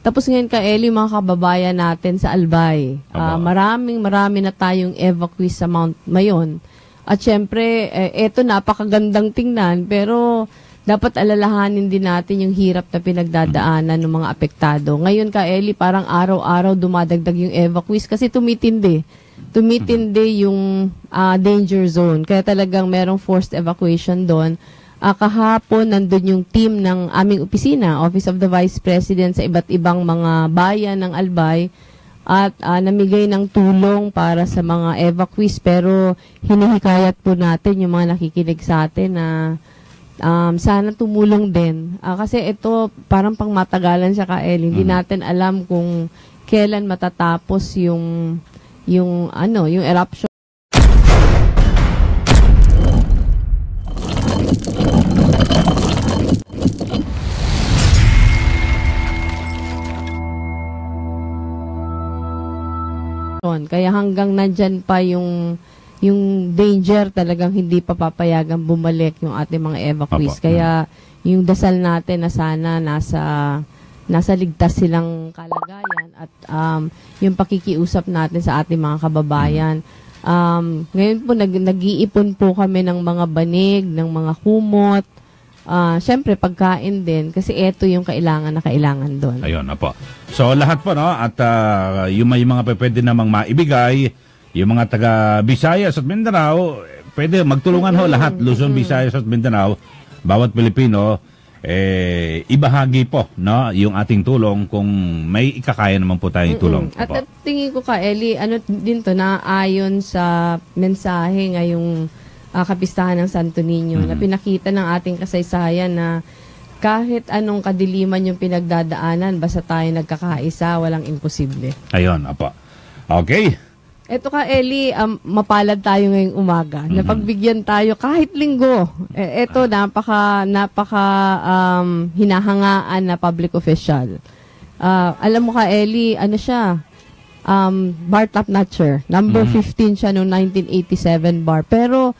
Tapos ngayon ka Eli, mga kababayan natin sa Albay. Marami na tayong evacuees sa Mount Mayon. At syempre, eto napakagandang tingnan, pero dapat alalahanin din natin yung hirap na pinagdadaanan ng mga apektado. Ngayon ka Eli, parang araw-araw dumadagdag yung evacuees kasi tumitindi yung danger zone. Kaya talagang merong forced evacuation doon. Kahapon, nandun yung team ng aming opisina, Office of the Vice President sa iba't ibang mga bayan ng Albay at namigay ng tulong para sa mga evacuees. Pero hinihikayat po natin yung mga nakikinig sa atin na sana tumulong din. Kasi ito parang pangmatagalan siya Kael. Hindi natin alam kung kailan matatapos yung eruption. Kaya hanggang nandyan pa yung danger, talagang hindi pa papayagang bumalik yung ating mga evacuees. Kaya yung dasal natin na sana nasa ligtas silang kalagayan at yung pakikiusap natin sa ating mga kababayan. Ngayon po nag-iipon po kami ng mga banig, ng mga kumot. Siyempre pagkain din kasi ito yung kailangan doon. Ayun, apo. So lahat po no at yung may mga pwede namang maibigay, yung mga taga Visayas at Mindanao, pwede magtulungan ho lahat, Luzon, Visayas at Mindanao, bawat Pilipino ibahagi po no yung ating tulong kung may ikakaya naman po tayong tulong. At tingin ko ka Eli, ano din to na ayon sa mensahe ngayong kapistahan ng Santo Niño na pinakita ng ating kasaysayan na kahit anong kadiliman yung pinagdadaanan, basta tayo nagkakaisa, walang imposible. Ayun, apa. Okay. Eto ka, Eli, mapalad tayo ngayong umaga. Napagbigyan tayo kahit linggo. Eto, napaka hinahangaan na public official. Alam mo ka, Eli, ano siya? Bar top notcher. Number 15 siya noong 1987 bar. Pero,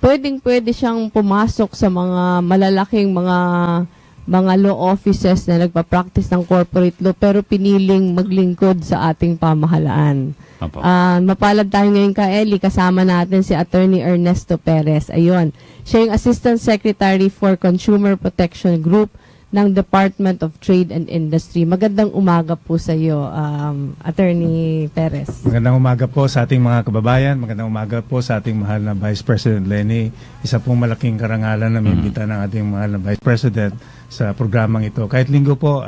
pwede siyang pumasok sa mga malalaking mga law offices na nagpa-practice ng corporate law pero piniling maglingkod sa ating pamahalaan. Mapalad tayo ngayon ka Eli, kasama natin si Attorney Ernesto Perez. Ayun, siya yung Assistant Secretary for Consumer Protection Group ng Department of Trade and Industry. Magandang umaga po sa iyo, Attorney Perez. Magandang umaga po sa ating mga kababayan. Magandang umaga po sa ating mahal na Vice President Lenny. Isa pong malaking karangalan na maimbita ng ating mahal na Vice President sa programang ito. Kahit linggo po,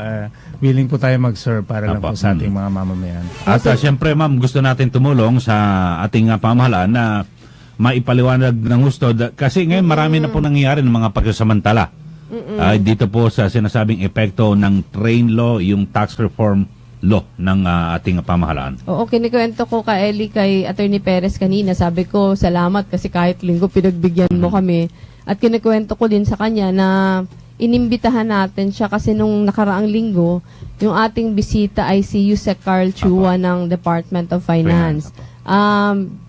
willing po tayo mag-serve para lang po sa ating mga mamamayan. At siyempre ma'am, gusto natin tumulong sa ating pamahalaan na maipaliwanag ng gusto. Kasi ngayon marami na po nangyayari ng mga pagsasamantala. Dito po sa sinasabing epekto ng train law, yung tax reform law ng ating pamahalaan. Oo, kinikwento ko ka Eli kay Attorney Perez kanina. Sabi ko, salamat kasi kahit linggo pinagbigyan mo kami. At kinikwento ko din sa kanya na inimbitahan natin siya kasi nung nakaraang linggo, yung ating bisita ay si Yusek Carl Chua ng Department of Finance.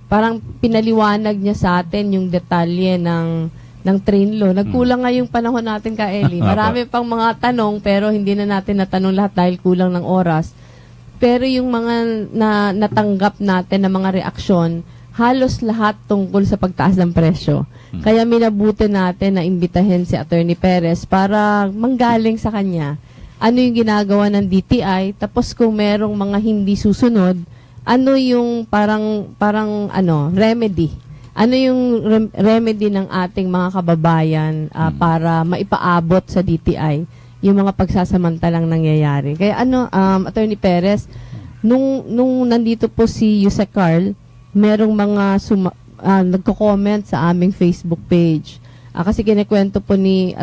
Parang pinaliwanag niya sa atin yung detalye ng train law. Nagkulang nga yung panahon natin ka Eli. Marami pang mga tanong pero hindi na natin natanong lahat dahil kulang ng oras. Pero yung mga natanggap natin na mga reaksyon, halos lahat tungkol sa pagtaas ng presyo. Kaya minabuti natin na imbitahin si Attorney Perez para manggaling sa kanya. Ano yung ginagawa ng DTI, tapos kung merong mga hindi susunod, ano yung parang remedy. Ano yung remedy ng ating mga kababayan para maipaabot sa DTI yung mga pagsasamantalang nangyayari. Kaya Attorney Perez, nung nandito po si Yusek Carl, merong mga nagko-comment sa aming Facebook page. Kasi kinikwento po ni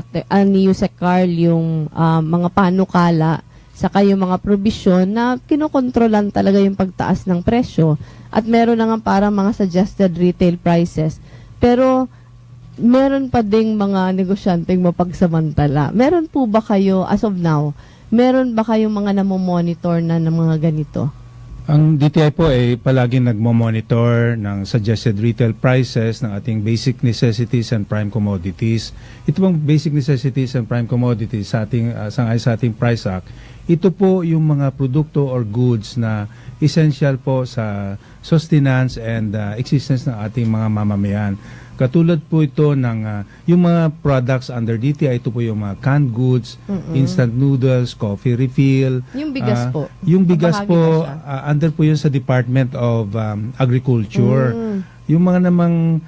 Yusek Carl yung mga panukala saka yung mga probisyon na kinokontrolan talaga yung pagtaas ng presyo. At meron na nga parang mga suggested retail prices. Pero meron pa ding mga negosyanteng mapagsamantala. Meron po ba kayo, as of now, meron ba kayong mga namomonitor na ng mga ganito? Ang DTI po ay palaging nagmo-monitor ng suggested retail prices ng ating basic necessities and prime commodities. Ito pong basic necessities and prime commodities sa ating sa ating Price Act. Ito po yung mga produkto or goods na essential po sa sustenance and existence ng ating mga mamamayan. Katulad po ito ng yung mga products under DTI, ito po yung mga canned goods, instant noodles, coffee refill. Yung bigas po. Yung bigas Kabahagi po, ba siya? under po yun sa Department of Agriculture. Yung mga namang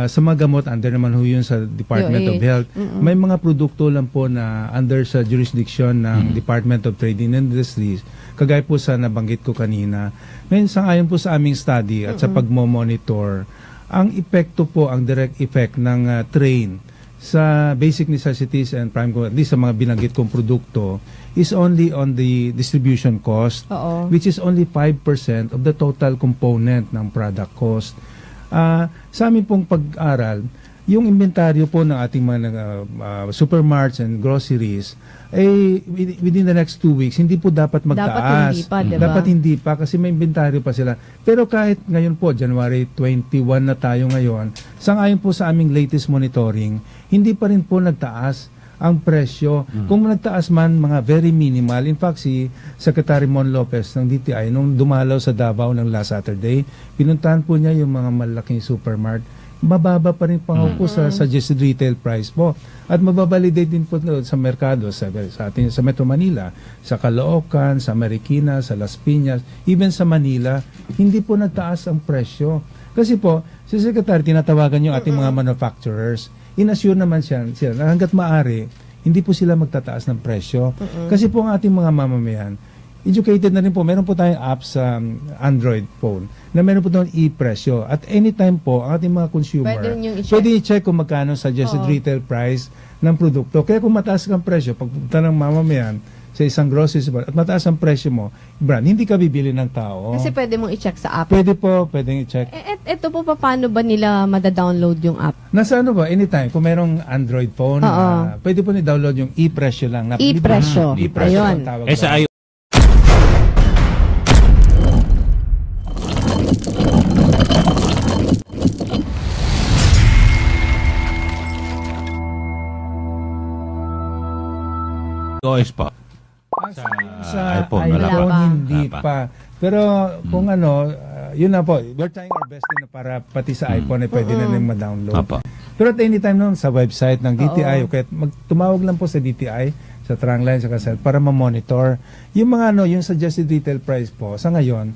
sa mga gamot, under naman ho yun sa Department of Health. May mga produkto lang po na under sa jurisdiction ng Department of Trade and Industries. Kagaya po sa nabanggit ko kanina. Ngayon, sangayon po sa aming study at sa pagmo-monitor, ang epekto po, ang direct effect ng train sa basic necessities and prime commodities, sa mga binanggit kong produkto, is only on the distribution cost, which is only 5% of the total component ng product cost. Sa amin pong pag-aral, yung inventaryo po ng ating mga supermarkets and groceries, within the next 2 weeks, hindi po dapat magtaas. Dapat hindi pa, diba? Dapat hindi pa kasi may inventaryo pa sila. Pero kahit ngayon po, January 21 na tayo ngayon, sangayon po sa aming latest monitoring, hindi pa rin po nagtaas ang presyo. Kung nagtaas man, mga very minimal. In fact, si Secretary Mon Lopez ng DTI, nung dumalaw sa Davao ng last Saturday, pinuntahan po niya yung mga malaking supermarket. Mababa pa rin po sa suggested retail price po. At mababalidate din po sa merkado, sa Metro Manila, sa Caloocan, sa Marikina, sa Las Piñas, even sa Manila, hindi po nagtaas ang presyo. Kasi po, si Secretary, tinatawagan yung ating mga manufacturers, inassure naman sila na hanggat maaari, hindi po sila magtataas ng presyo. Kasi po ang ating mga mamamayan, educated na rin po. Meron po tayong app sa Android phone na meron po doon e-presyo. At anytime po, ang ating mga consumer, pwede i-check kung magkano suggested retail price ng produkto. Kaya kung mataas ang presyo, pagpunta ng mamamayan sa isang grocery store at mataas ang presyo mo, brand, hindi ka bibili ng tao. Kasi pwede mong i-check sa app. Pwede po, pwedeng i-check. Ito po, paano ba nila madadownload yung app? Nasa ano ba, anytime, kung merong Android phone, pwede po ni-download yung e-presyo lang. E-presyo. E-presyo ang tawag. Sa iOS pa. Sa iPhone, wala iPhone, pa. hindi Wala pa. pa. Pero kung yun na po, we're trying our best din na para pati sa iPhone ay pwede na rin ma-download. Apa. Pero at any time noon, sa website ng DTI, o kaya tumawag lang po sa DTI, sa Trangline, sa Kasal, para ma-monitor. Yung mga yung suggested retail price po, sa ngayon,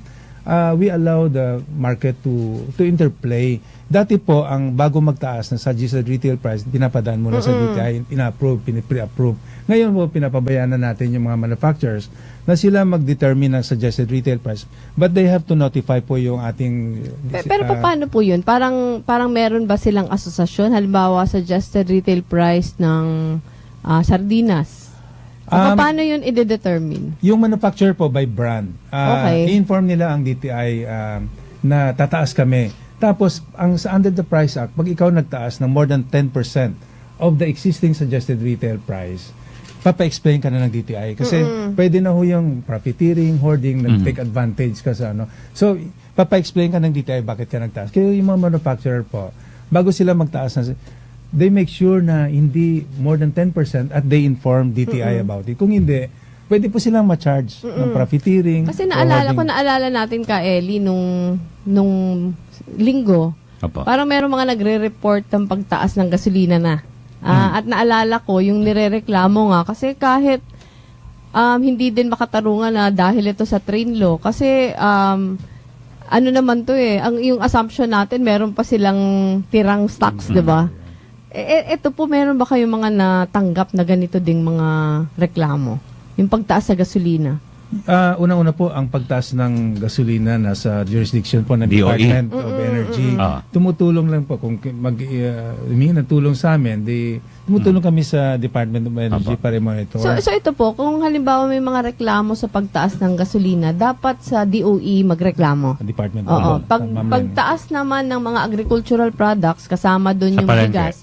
we allow the market to interplay. Dati po, ang bago magtaas ng suggested retail price, pinapadaan muna sa DTI, ina-approve, pre-approve. Ngayon po, pinapabayaan na natin yung mga manufacturers na sila mag-determine ng suggested retail price. But they have to notify po yung ating... Pero paano po yun? Parang meron ba silang asosasyon? Halimbawa, suggested retail price ng sardinas. Paano yun i-determine? Yung manufacturer po by brand. I-inform nila ang DTI na tataas kami. Tapos, under the Price Act, pag ikaw nagtaas ng more than 10% of the existing suggested retail price, papa-explain ka na ng DTI. Kasi pwede na ho yung profiteering, hoarding, nag-take advantage ka sa ano. So, papa-explain ka ng DTI bakit ka nagtaas. Kaya yung mga manufacturer po, bago sila magtaas, they make sure na hindi more than 10% at they inform DTI about it. Kung hindi, pwede po silang ma-charge ng profiteering. Kasi naalala natin ka, Ellie, nung linggo, parang meron mga nagre-report ng pagtaas ng gasolina na. At naalala ko, yung nirereklamo nga, kasi kahit hindi din makatarungan na dahil ito sa train law, kasi ano naman to yung assumption natin, meron pa silang tirang stocks, di ba? Ito po, meron ba kayong mga natanggap na ganito ding mga reklamo? Yung pagtaas sa gasolina? Unang-una po, ang pagtaas ng gasolina nasa jurisdiction po ng DOE. Department of Energy. Tumutulong lang po kung humingi ng tulong sa amin, tumutulong kami sa Department of Energy para monitor. So ito po, kung halimbawa may mga reklamo sa pagtaas ng gasolina, dapat sa DOE magreklamo. Department of Pagtaas naman ng mga agricultural products, kasama doon yung bigas,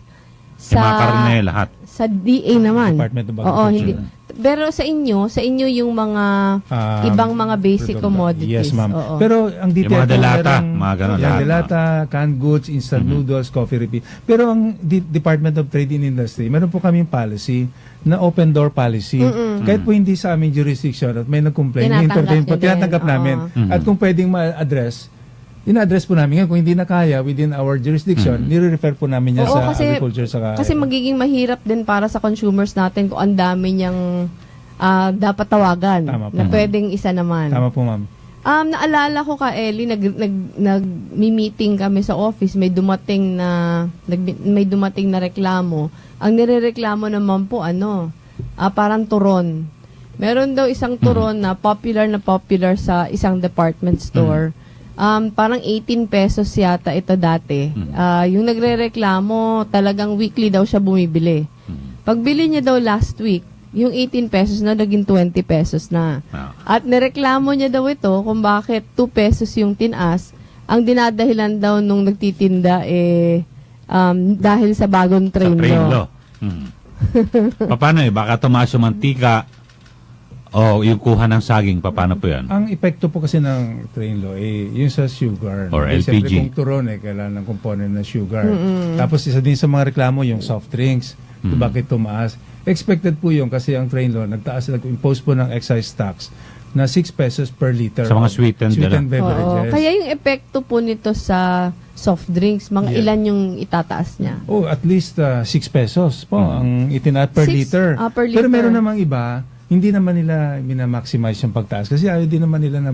sa mga karne, lahat. Sa DA naman. Department of Oo, Agriculture. hindi. Pero sa inyo yung mga ibang mga basic commodities. Yes, ma'am. Oo. Pero ang Yung mga DTI po, delata, merong- mga ganun, Yung lahat, delata, canned goods, instant noodles, coffee refill. Pero ang Department of Trade and Industry, meron po kaming policy na open door policy. Kahit po hindi sa aming jurisdiction at may nag-complain, Tinatanggap nyo din. tinatanggap namin. Oo. At kung pwedeng ma-address, ina-address po namin yan. Kung hindi na kaya within our jurisdiction, nire-refer po namin yan Oo, sa agriculture. Kasi magiging mahirap din para sa consumers natin kung ang dami niyang dapat tawagan Tama po, na ma'am. pwedeng isa naman. Tama po, ma'am. Naalala ko ka, Ellie, nag-meeting kami sa office, may dumating na reklamo. Ang nirereklamo naman po, parang turon. Meron daw isang turon na popular sa isang department store. Parang 18 pesos yata ito dati. Yung nagrereklamo, talagang weekly daw siya bumibili. Pagbili niya daw last week, yung 18 pesos na naging 20 pesos na. At nireklamo niya daw ito kung bakit 2 pesos yung tinaas. Ang dinadahilan daw nung nagtitinda dahil sa bagong train law. Paano baka tumaas yung mantika o yung kuha ng saging, paano po yan? Ang epekto po kasi ng train law, yung sa sugar. Or Siyempre, LPG. kung turon, kailangan ng component na sugar. Tapos isa din sa mga reklamo, yung soft drinks. Bakit tumaas? Expected po yun kasi ang train law, nag-impose po ng excise tax na 6 pesos per liter. Sa mga sweetened beverages. Oo. Kaya yung epekto po nito sa soft drinks, mga ilan yung itataas niya? Oh, at least 6 pesos po ang itinaat per 6? liter. Per liter. Pero meron namang iba, hindi naman nila minamaximize yung pagtaas kasi ayaw din naman nila na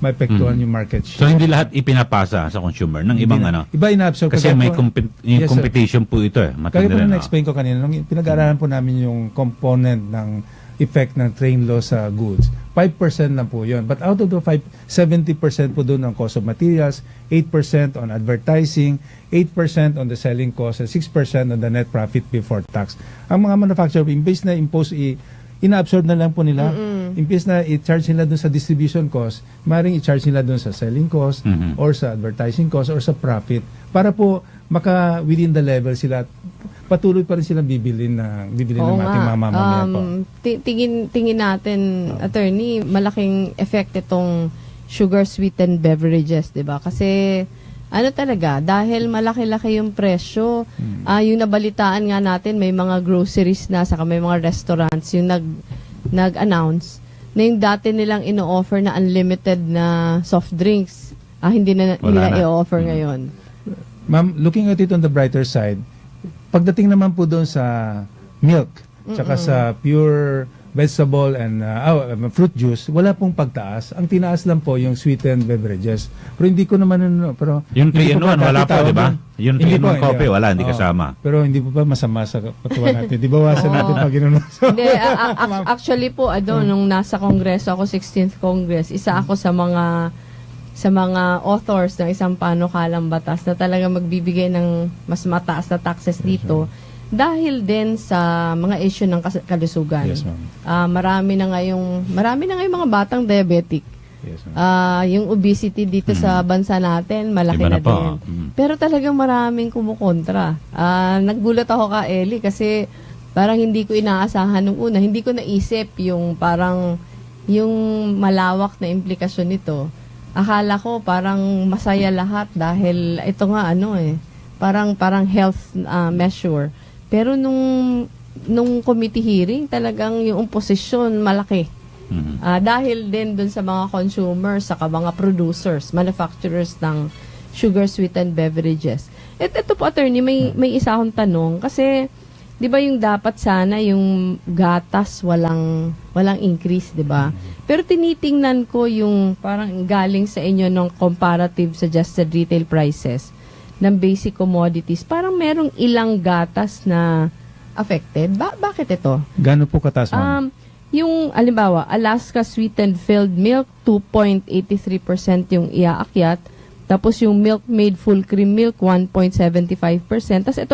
maepektuhan yung market So, share. hindi lahat ipinapasa sa consumer ng ibang Iba ina-absorb. Kasi Kaya may po- Yes, sir. competition po ito Kaya Matindi po rin, na-explain ko kanina, nung pinag-aaralan po namin yung component ng effect ng train law sa goods, 5% na po yun. But out of the 70% po doon ang cost of materials, 8% on advertising, 8% on the selling cost, and 6% on the net profit before tax. Ang mga manufacturer, imbes na ina-absorb na lang po nila. Imbes na i-charge nila doon sa distribution cost, maaaring i-charge nila doon sa selling cost or sa advertising cost or sa profit para po within the level sila at patuloy pa rin silang bibili ng ating mga mamamayan po. Tingin natin, attorney, malaking effect itong sugar sweetened beverages, 'di ba? Kasi talaga, dahil malaki-laki yung presyo, yung nabalitaan nga natin, may mga groceries na, saka may mga restaurants, yung nag-announce na yung dati nilang ino-offer na unlimited na soft drinks, hindi na nila i-offer ngayon. Ma'am, looking at it on the brighter side, pagdating naman po doon sa milk, tsaka sa pure vegetable and fruit juice, wala pong pagtaas. Ang tinaas lang po yung sweetened beverages. Pero hindi ko naman pero yung 3-in-1 wala po, di ba? Yung 3-in-1 coffee wala, hindi Oo. kasama. Pero hindi po ba masama sa katawan natin? Di bawasan natin pag inunom. Hindi, actually po, nung nasa Kongreso ako, 16th Congress, isa ako sa mga authors ng isang panukalang batas na talaga magbibigay ng mas mataas na taxes dito dahil din sa mga issue ng kalusugan. Yes, ma'am. Marami na ngayong mga batang diabetic. Yes, ma'am. Yung obesity dito sa bansa natin, malaki Iba na na po. din. Pero talagang maraming kumukontra. Naggulat ako ka, Ellie, kasi parang hindi ko inaasahan nung una. Hindi ko naisip yung malawak na implikasyon nito. Akala ko parang masaya lahat dahil ito nga parang health measure. Pero nung committee hearing, talagang yung opposition malaki. Dahil din dun sa mga consumers, saka mga producers, manufacturers ng sugar sweetened beverages. Ito po, attorney, may isa akong tanong kasi 'di ba yung dapat sana yung gatas walang increase, 'di ba? Pero tinitingnan ko yung parang galing sa inyo ng comparative suggested retail prices ng basic commodities. Parang merong ilang gatas na affected. Bakit ito? Gaano po kataas, ma'am? Yung, alimbawa, Alaska Sweetened Filled Milk, 2.83% yung iaakyat. Tapos yung Milk Made Full Cream Milk, 1.75%. Tapos ito,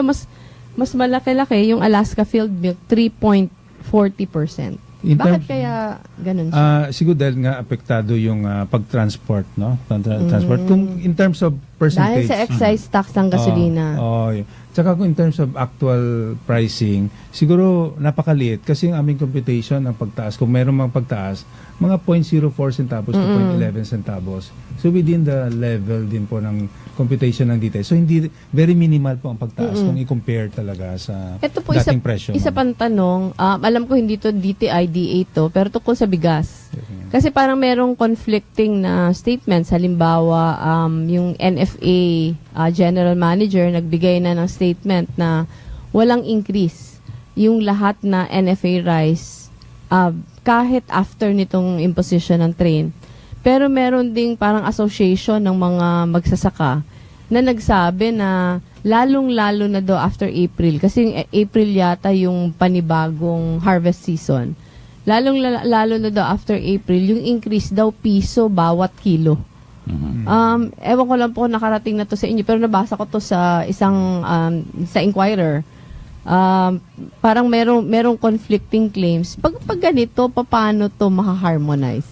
mas malaki-laki, yung Alaska Filled Milk, 3.40%. Bakit kaya ganun siya? Siguro dahil nga apektado yung pag-transport, no? Transport. Kung in terms of percentage. Dahil sa excise tax ng gasolina. Tsaka kung in terms of actual pricing, siguro napakaliit kasi yung aming computation ng pagtaas, kung meron mang pagtaas, mga 0.04 centavos to 0.11 centavos. So within the level din po ng computation ng detail. So hindi, very minimal po ang pagtaas kung i-compare talaga sa Ito po dating presyo. Isa pang tanong, alam ko hindi to DTI, DA to, pero tungkol sa bigas. Kasi parang merong conflicting na statements. Halimbawa, yung NFA General Manager nagbigay na ng statement na walang increase yung lahat na NFA rice kahit after nitong imposition ng train. Pero meron ding parang association ng mga magsasaka na nagsabi na lalong-lalo na daw after April. Kasi April yata yung panibagong harvest season. Lalo na daw after April, yung increase daw piso bawat kilo. Ewan ko lang po nakarating na to sa inyo, pero nabasa ko to sa isang sa Inquirer. Parang merong conflicting claims. Pag ganito, paano to maka-harmonize?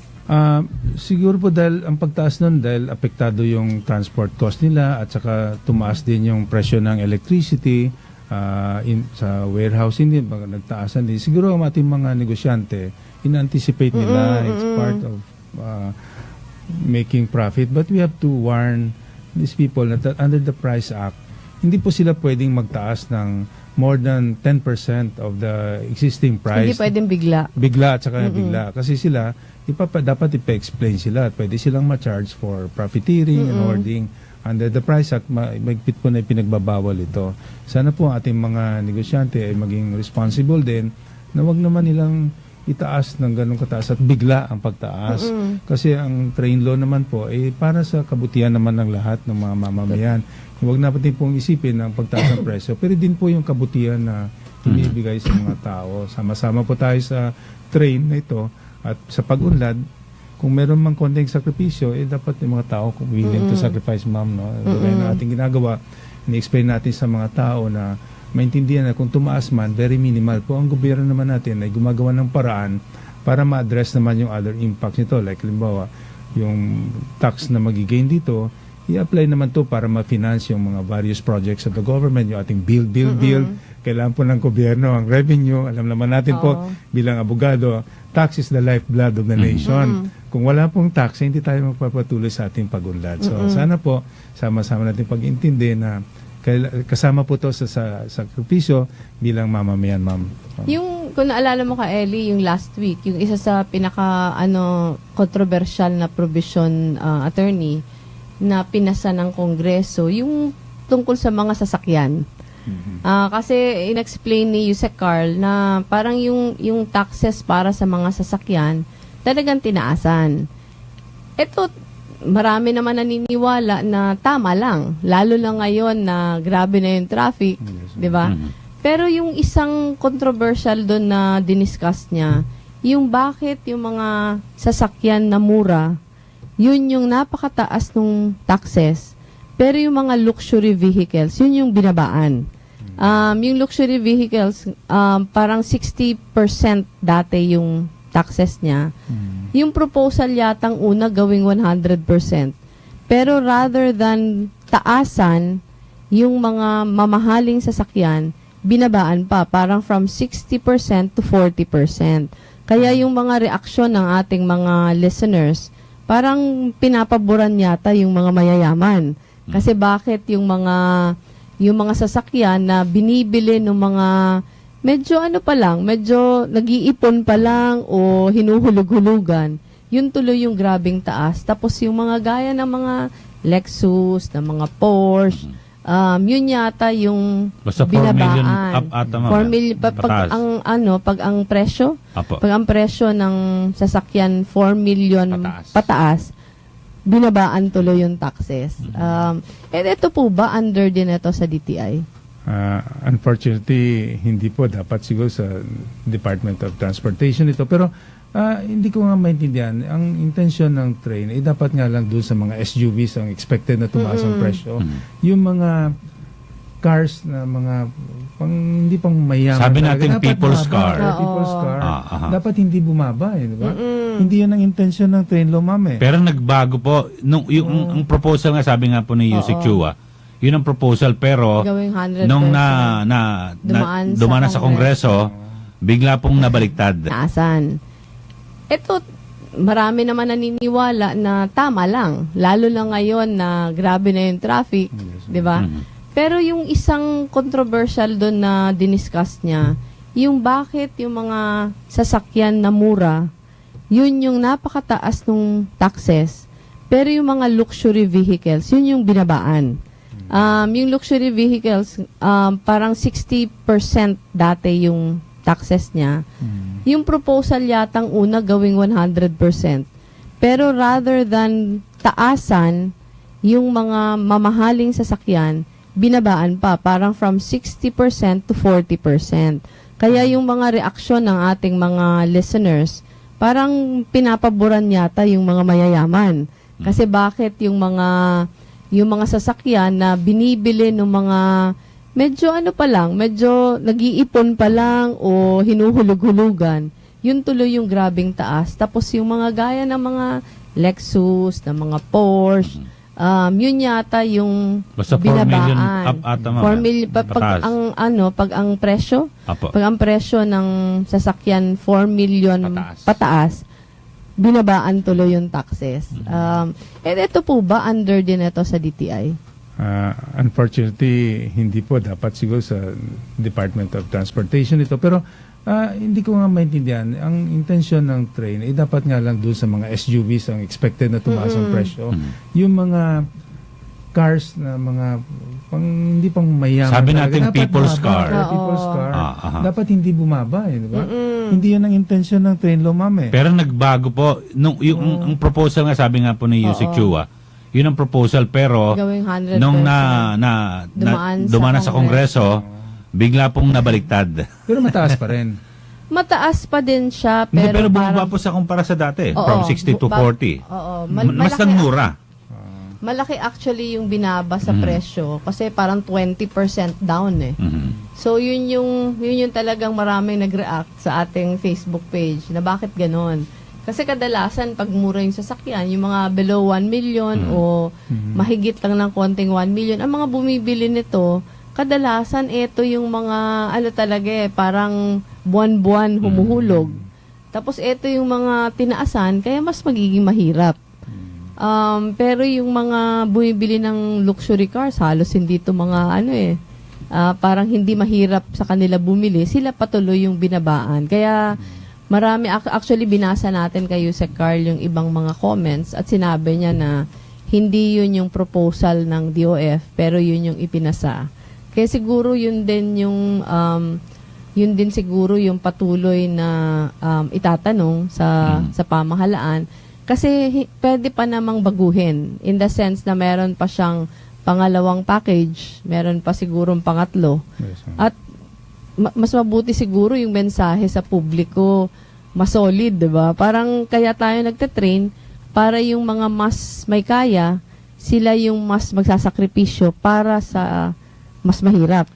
Siguro po dahil ang pagtaas nun dahil apektado yung transport cost nila at saka tumaas din yung presyo ng electricity sa warehousing din, nagtaasan din. Siguro ang ating mga negosyante, in-anticipate nila, it's part of making profit. But we have to warn these people that under the Price Act, hindi po sila pwedeng magtaas ng more than 10% of the existing price. Hindi pwedeng bigla. Bigla at saka bigla. Kasi sila, dapat ipa-explain sila at pwede silang ma-charge for profiteering and hoarding. Under the Price Act, magpit po na pinagbabawal ito. Sana po ang ating mga negosyante ay maging responsible din na wag naman nilang itaas ng ganong kataas at bigla ang pagtaas. Kasi ang train law naman po ay para sa kabutihan naman ng lahat ng mga mamamayan. Huwag natin pong isipin ang pagtaas ng presyo, pero din po yung kabutihan na ibibigay sa mga tao. Sama-sama po tayo sa train na ito at sa pag-unlad. Kung meron mang konting sakripisyo, dapat yung mga tao willing to sacrifice, ma'am, no? Gaya na ating ginagawa, ni-explain natin sa mga tao na maintindihan na kung tumaas man, very minimal po. Ang gobyerno naman natin ay gumagawa ng paraan para ma-address naman yung other impacts nito. Like, halimbawa, yung tax na magigain dito, i-apply naman to para ma-finance yung mga various projects of the government, yung ating build. Kailangan po ng gobyerno ang revenue. Alam naman natin po, bilang abogado, tax is the lifeblood of the nation. Kung wala pong tax, hindi tayo magpapatuloy sa ating pag-unlad. So, sana po, sama-sama natin pag-intindi na kasama po to sa sakripisyo bilang mamamayan, ma'am. Yung, kung naalala mo ka, Ellie, yung last week, yung isa sa controversial na provision, attorney, na pinasa ng Kongreso, yung tungkol sa mga sasakyan. Kasi in-explain ni Yusek Carl na parang yung taxes para sa mga sasakyan talagang tinaasan. Ito, marami naman naniniwala na tama lang. Lalo na ngayon na grabe na yung traffic, di ba? Pero yung isang controversial doon na diniscuss niya, yung bakit yung mga sasakyan na mura, yun yung napakataas ng taxes. Pero yung mga luxury vehicles, yun yung binabaan. Yung luxury vehicles, parang 60% dati yung taxes niya. Yung proposal yatang una gawing 100%. Pero rather than taasan yung mga mamahaling sasakyan, binabaan pa, parang from 60% to 40%. Kaya yung mga reaksyon ng ating mga listeners, parang pinapaboran yata yung mga mayayaman. Kasi bakit yung mga sasakyan na binibili ng mga medyo medyo nag-iipon pa lang o hinuhulog-hulugan, yun tuloy yung grabing taas. Tapos yung mga gaya ng mga Lexus, ng mga Porsche, yun yata yung basta 4 binabaan. million up ata, ma'am. 4 million, pag ang presyo ng sasakyan 4 million pataas, binabaan tuloy yung taxes. Ito po ba under din ito sa DTI? Unfortunately, hindi po. Dapat siguro sa Department of Transportation ito. Pero hindi ko nga maintindihan. Ang intensyon ng train ay dapat nga lang doon sa mga SUVs ang expected na tumaas ang presyo. Yung mga cars na mga hindi pang mayaman. Sabi natin dapat people's bumaba, car. People's car. Dapat hindi bumaba, di ba? Hindi yun ang intensyon ng train law, ma'am. Pero nagbago po. Ang proposal nga, sabi nga po ni Yusek Chua, yun ang proposal, pero Gawing 100%. nung dumaan sa Kongreso, bigla pong nabaliktad. Asan? Ito, marami naman naniniwala na tama lang. Lalo na ngayon na grabe na yung traffic. Di ba? Pero yung isang controversial doon na diniscuss niya, yung bakit yung mga sasakyan na mura, yun yung napakataas ng taxes. Pero yung mga luxury vehicles, yun yung binabaan. Yung luxury vehicles, parang 60% dati yung taxes niya. Yung proposal yatang una gawing 100%. Pero rather than taasan yung mga mamahaling sasakyan, binabaan pa, parang from 60% to 40%. Kaya yung mga reaksyon ng ating mga listeners, parang pinapaboran yata yung mga mayayaman. Kasi bakit yung mga sasakyan na binibili ng mga medyo medyo nag-iipon pa lang o hinuhulog-hulugan, yun tuloy yung grabing taas. Tapos yung mga gaya ng mga Lexus, ng mga Porsche, yun yata yung basta 4 binabaan. million up ata, ma'am. 4 million, pag ang presyo, pag ang presyo ng sasakyan 4 million pataas, binabaan tuloy yung taxes. Ito po ba under din ito sa DTI? Unfortunately, hindi po. Dapat siguro sa Department of Transportation ito. Pero hindi ko nga maintindihan. Ang intensyon ng train, dapat nga lang doon sa mga SUVs ang expected na tumaas ang presyo. Yung mga cars na mga hindi pang mayaman. Sabi natin dapat people's car. People's car. Dapat hindi bumaba. Di ba? Hindi yun ang intensyon ng train law, ma'am. Pero nagbago po. Ang proposal nga, sabi nga po ni Yusek Chua, yun ang proposal, pero gawing 100%. nung dumaan sa Kongreso, bigla pong nabaliktad. Pero mataas pa rin. Mataas pa din siya, pero bumaba po sa kumpara sa dati. From 60 to 40. Mas mura. Malaki actually yung binaba sa presyo kasi parang 20% down eh. So yun yung talagang maraming nag-react sa ating Facebook page na bakit ganon. Kasi kadalasan pag mura yung sasakyan, yung mga below 1 million o mahigit lang ng konting 1 million, ang mga bumibili nito, kadalasan ito yung mga parang buwan-buwan humuhulog. Tapos ito yung mga tinaasan, kaya mas magiging mahirap. Pero yung mga bumibili ng luxury cars, halos hindi ito mga parang hindi mahirap sa kanila bumili, sila patuloy yung binabaan. Kaya marami, actually binasa natin kay Yusek Carl yung ibang mga comments at sinabi niya na hindi yun yung proposal ng DOF, pero yun yung ipinasa. Kaya siguro yun din siguro yung patuloy na itatanong sa pamahalaan. Kasi pwede pa namang baguhin in the sense na meron pa siyang pangalawang package, meron pa sigurong pangatlo. Yes, at mas mabuti siguro yung mensahe sa publiko mas solid, 'di ba? Parang kaya tayo nagte-train para yung mga mas may kaya, sila yung mas magsasakripisyo para sa mas mahirap.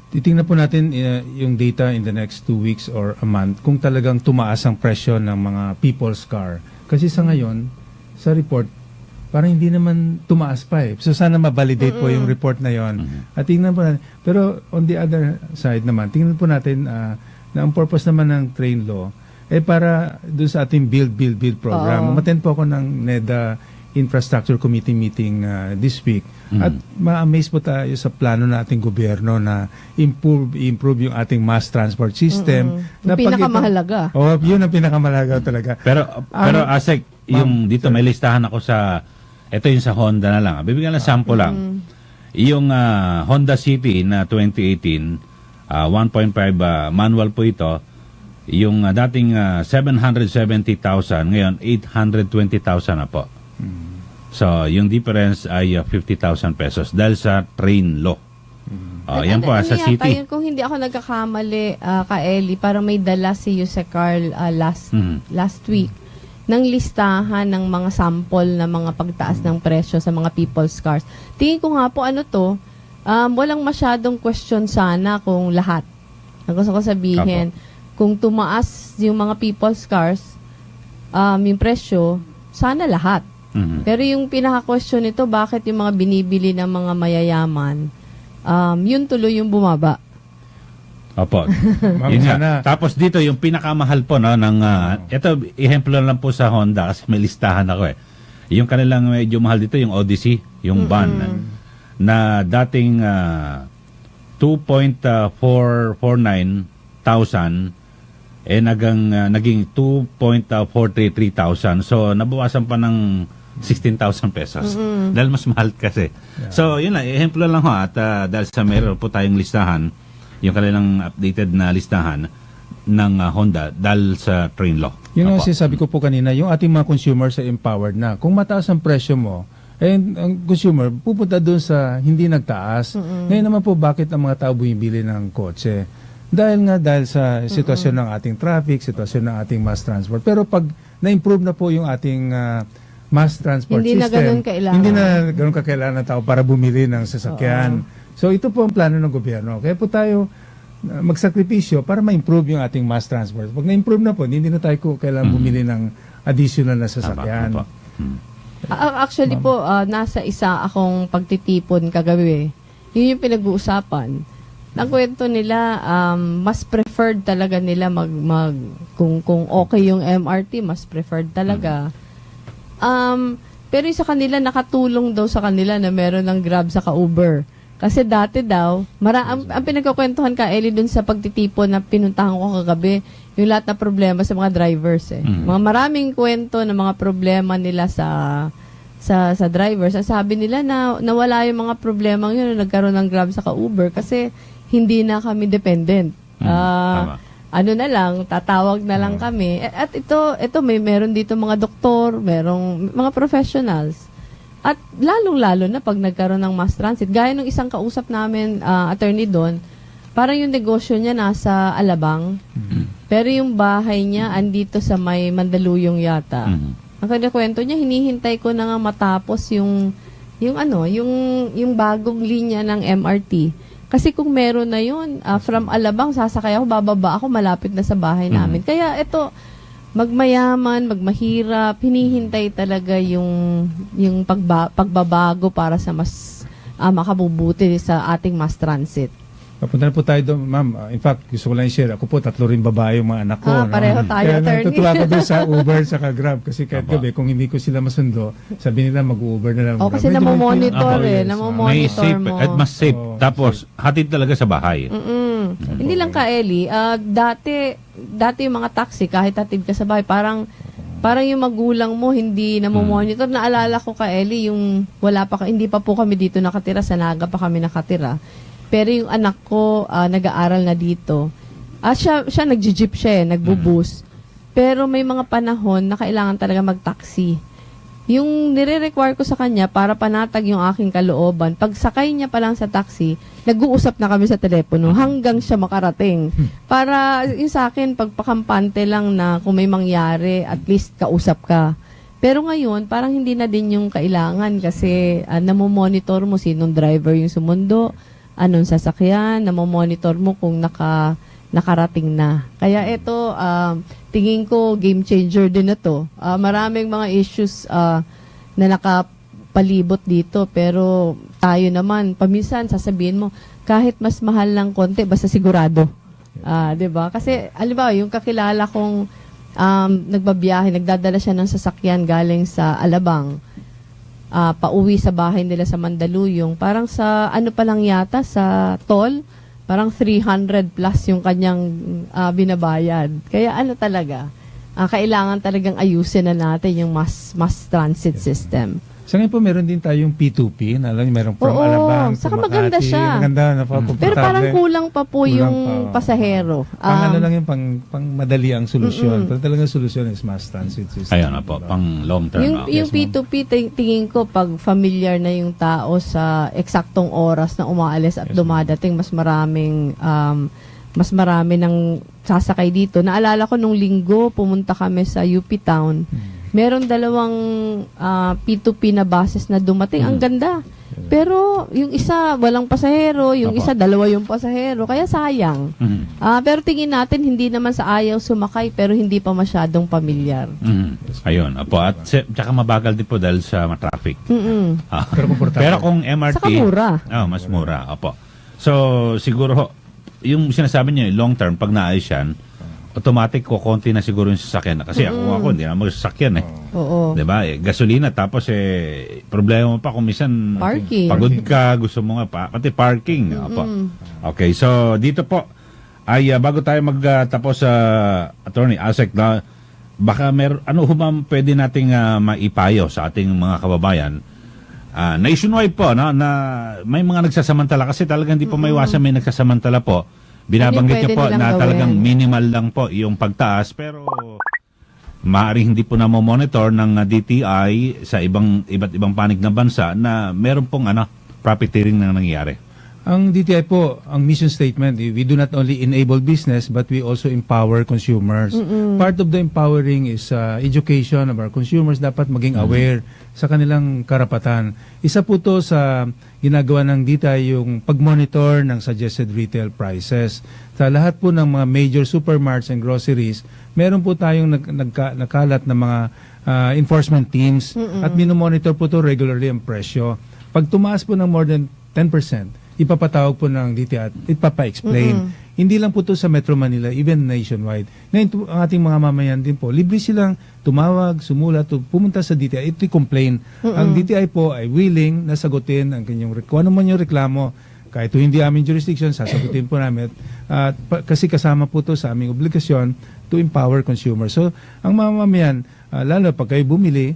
Titingnan po natin yung data in the next 2 weeks or a month kung talagang tumaas ang presyo ng mga people's car. Kasi sa ngayon, sa report, parang hindi naman tumaas pa eh. So sana ma-validate po yung report na yon. At tingnan po natin. Pero on the other side naman, tingnan po natin na ang purpose naman ng train law para dun sa ating build program. Umattend po ako ng NEDA Infrastructure Committee meeting this week. At ma-amaze po tayo sa plano ng ating gobyerno na improve yung ating mass transport system. Yung pinakamahalaga. Yun ang pinakamahalaga talaga. Pero Asek, yung dito may listahan ako sa ito yung sa Honda na lang. Bibigyan lang sample lang. Yung Honda City na 2018, 1.5 manual po ito. Yung dating 770,000, ngayon 820,000 na po. So, yung difference ay 50,000 pesos dahil sa train law. Yan po, sa city. Yun, kung hindi ako nagkakamali, Ka-Eli, parang may dala si Yusek Carl last week ng listahan ng mga sample na mga pagtaas ng presyo sa mga people's cars. Tingin ko nga po walang masyadong question sana kung lahat. Ang gusto ko sabihin, kung tumaas yung mga people's cars, yung presyo, sana lahat. Pero yung pinaka-question nito, bakit yung mga binibili ng mga mayayaman, yun tuloy yung bumaba. Opo. Yun nga. Tapos dito yung pinakamahal po no ng ito ehemplo lang po sa Honda kasi may listahan ako eh. Yung kanilang medyo mahal dito yung Odyssey, yung van na dating 2.449 thousand naging 2.433,000. So nabawasan pa ng 16,000 pesos. Dahil mas mahal kasi. Yeah. So yun lang, ehemplo lang ho at dahil sa meron po tayong listahan yung kanilang updated na listahan ng Honda dahil sa train law. Yun ang sinasabi ko po kanina, yung ating mga consumers ay empowered na. Kung mataas ang presyo mo, ang consumer pupunta doon sa hindi nagtaas. Ngayon naman po, bakit ang mga tao bumibili ng kotse? Dahil sa sitwasyon ng ating traffic, sitwasyon ng ating mass transport. Pero pag na-improve na po yung ating mass transport hindi system, hindi na ganun kakailangan ng tao para bumili ng sasakyan. So ito po ang plano ng gobyerno. Kaya po tayo magsakripisyo para ma-improve yung ating mass transport. Pag na-improve na po, hindi na tayo kailangan bumili ng additional na sasakyan. Actually po, nasa isa akong pagtitipon kagabi. Yun yung pinag-uusapan. Ang kwento nila, mas preferred talaga nila kung okay yung MRT, mas preferred talaga. Pero yung sa kanila, nakatulong daw sa kanila na meron ng Grab sa Uber. Kasi dati daw, ang pinagkukwentuhan ka, Eli, dun sa pagtitipon na pinuntahan ko kagabi, yung lahat na problema sa mga drivers. Mga maraming kwento na mga problema nila sa drivers. Ang sabi nila na nawala yung mga problema yun na nagkaroon ng Grab sa Uber kasi hindi na kami dependent. Ano na lang, tatawag na lang kami. At ito meron dito mga doktor, merong mga professionals. At lalong-lalo na pag nagkaroon ng mass transit. Gaya ng isang kausap namin, attorney doon, parang yung negosyo niya nasa Alabang. Pero yung bahay niya andito sa may Mandaluyong yata. Ang kwento niya, hinihintay ko na nga matapos yung bagong linya ng MRT. Kasi kung meron na yun, from Alabang, sasakay ako, bababa ako, malapit na sa bahay namin. Kaya ito, magmayaman, magmahirap, hinihintay talaga yung pagbabago para sa mas makabubuti sa ating mass transit. Papunta na po tayo doon, ma'am. In fact, gusto ko lang i-share. Ako po, 3 rin babae yung mga anak ko. Pareho tayo, Kaya attorney. natutuwa ko doon sa Uber, sa Grab. Kasi kahit gabi, kung hindi ko sila masundo, sabi nila mag-Uber na lang. Kasi namomonitor namomonitor mo. At mas safe. Tapos, hatid talaga sa bahay. Hindi lang ka, Eli. Dati yung mga taxi, kahit hatid ka sa bahay, parang yung magulang mo hindi namomonitor. Naalala ko ka, Eli, yung hindi pa po kami dito nakatira, sa Naga pa kami nakatira. Pero yung anak ko, nag-aaral na dito. Siya nag-jeep siya, nagbubus. Pero may mga panahon na kailangan talaga mag-taxi. Yung nire-require ko sa kanya para panatag yung aking kalooban, pag sakay niya pa lang sa taxi, nag-uusap na kami sa telepono hanggang siya makarating. Para yung sa akin, pagpakampante lang na kung may mangyari, at least kausap ka. Pero ngayon, parang hindi na din yung kailangan kasi namomonitor mo sinong driver yung sumundo, anong sasakyan, namomonitor mo kung nakarating na. Kaya ito, tingin ko game changer din na to. Maraming mga issues na nakapalibot dito, pero tayo naman, paminsan sasabihin mo, kahit mas mahal ng konti, basta sigurado. 'Di ba? Kasi, halimbawa, yung kakilala kong nagbabiyahe, nagdadala siya ng sasakyan galing sa Alabang, pauwi sa bahay nila sa Mandaluyong, parang sa pa lang yata, sa toll, parang 300 plus yung kanyang binabayad. Kaya talaga, kailangan talagang ayusin na natin yung mass transit system. Sa ngayon po, meron din tayong P2P. Meron from Alabang, saka maganda siya. Maganda, pero parang kulang pa po yung pasahero. Pang lang yung pang madali ang solusyon. Pero talagang solusyon is mass transit system. Ayun na po, pang long term. Yung P2P, tingin ko, pag familiar na yung tao sa eksaktong oras na umaalis at dumadating, mas marami ng sasakay dito. Naalala ko nung linggo, pumunta kami sa UP Town. Meron dalawang P2P na buses na dumating. Ang ganda. Pero yung isa walang pasahero, yung isa dalawa yung pasahero, kaya sayang. Pero tingin natin hindi naman sa ayaw sumakay pero hindi pa masyadong pamilyar. Ayun, opo. At tsaka mabagal din po dahil sa traffic. Pero kung MRT, saka mura. Mas mura, opo. So siguro yung sinasabi niyo long term pag naayos yan, automatic ko konti na siguro yung sasakyan. Kasi ako hindi na magsasakyan eh. Oo. 'Di ba? Gasolina tapos problema pa kung minsan Parking. pagod ka, gusto mo nga pati parking. Opo. Okay, so dito po ay bago tayo magtapos sa Attorney Asek na baka ano ma'am pwede nating maipayo sa ating mga kababayan nationwide po no, na may mga nagsasamantala kasi talagang hindi po maiwasan may nagsasamantala po. Binabanggit niyo po na talagang minimal lang po yung pagtaas pero maaaring hindi po na monitor ng DTI sa iba't ibang panig na bansa na meron pong profiteering na nangyayari. Ang DTI po, ang mission statement, we do not only enable business but we also empower consumers. Part of the empowering is education of our consumers. Dapat maging aware sa kanilang karapatan. Isa po to sa ginagawa ng DTI yung pag-monitor ng suggested retail prices. Sa lahat po ng mga major supermarkets and groceries, meron po tayong nakalat na mga enforcement teams at minomonitor po to regularly ang presyo. Pag tumaas po ng more than 10%, ipapatawag po ng DTI at ipapa-explain. Hindi lang po ito sa Metro Manila, even nationwide. Ngayon, ang ating mga mamayan din po, libre silang tumawag, sumulat, pumunta sa DTI, ito-complain. Ang DTI po ay willing na sagutin ang kanyang kung ano man yung reklamo. Kahit hindi aming jurisdiction, sasagutin po namin. Kasi kasama po ito sa aming obligasyon to empower consumers. So, ang mga mamayan, lalo pag kayo bumili,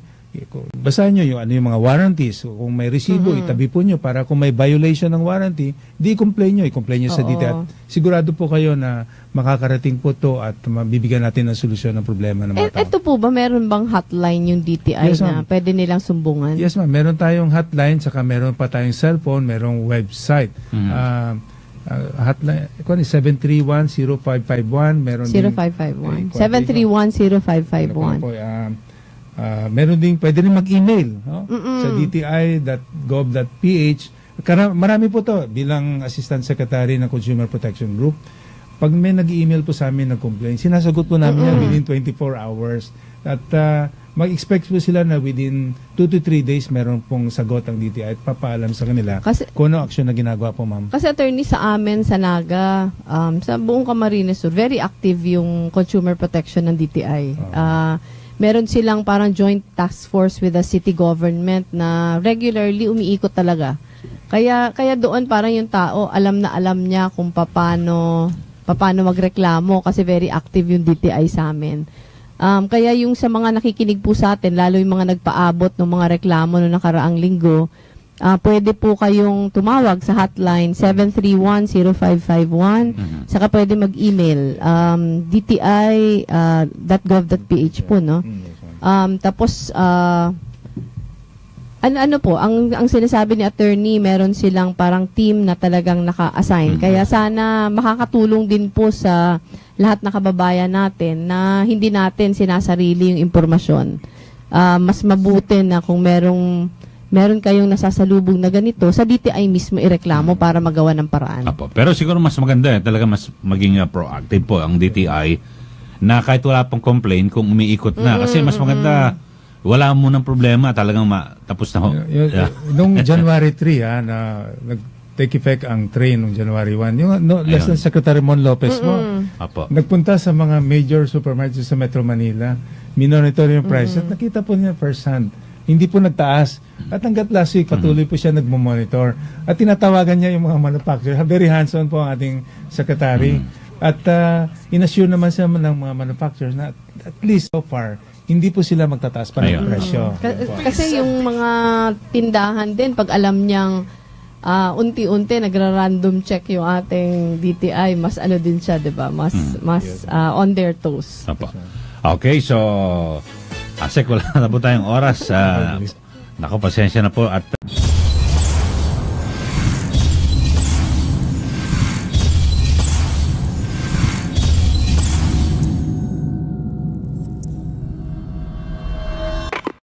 basahin nyo yung, yung mga warranties. Kung may resibo, itabi po nyo para kung may violation ng warranty, i-complain nyo sa DTI. At sigurado po kayo na makakarating po to at mabibigyan natin ng solusyon ng problema ng mga tao. Ito po ba, meron bang hotline yung DTI na pwede nilang sumbungan? Yes ma'am, meron tayong hotline, saka meron pa tayong cellphone, merong website. Hotline, 731-0551, meron 0551. 731-0551. Meron din, pwede rin mag-email sa dti.gov.ph. Marami po to bilang Assistant Secretary ng Consumer Protection Group. Pag may nag-email po sa amin ng complaint, sinasagot po namin yan within 24 hours. At mag-expect po sila na within 2 to 3 days meron pong sagot ang DTI at papaalam sa kanila kung ano action na ginagawa po, ma'am. Kasi attorney, sa amin, sa Naga, sa buong Camarines Sur, very active yung consumer protection ng DTI. Meron silang parang joint task force with the city government na regularly umiikot talaga. Kaya doon parang yung tao alam niya kung paano magreklamo kasi very active yung DTI sa amin. Kaya yung sa mga nakikinig po sa atin, lalo yung mga nagpaabot ng mga reklamo noong nakaraang linggo, pwede po kayong tumawag sa hotline 731-0551. Saka pwede mag-email dti.gov.ph po, no? Tapos ano po, ang sinasabi ni attorney, meron silang parang team na talagang naka-assign. Kaya sana makakatulong din po sa lahat na kababayan natin na hindi natin sinasarili yung impormasyon. Mas mabuti na kung meron kayong nasasalubong na ganito, sa DTI mismo ireklamo para magawa ng paraan. Apo. Pero siguro mas maganda, talaga mas maging proactive po ang DTI na kahit wala pong complaint kung umiikot na. Kasi mas maganda, wala mo ng problema, talagang tapos na ho. Noong January 3, na nag-take effect ang train noong January 1, yung less than Secretary Mon Lopez nagpunta sa mga major supermarkets sa Metro Manila, minonitor yung price at nakita po niya first hand. Hindi po nagtaas. At hanggat last week, patuloy po siya nagmamonitor. At tinatawagan niya yung mga manufacturer. Very hands-on po ang ating secretary. At inassure naman siya ng mga manufacturers na at least so far, hindi po sila magtataas pa ng presyo. Kasi yung mga tindahan din, pag alam niyang unti-unti nagra-random check yung ating DTI, mas ano din siya, 'di ba? Mas on their toes. Okay, so Asek, wala na po tayong oras. Naku, pasensya na po at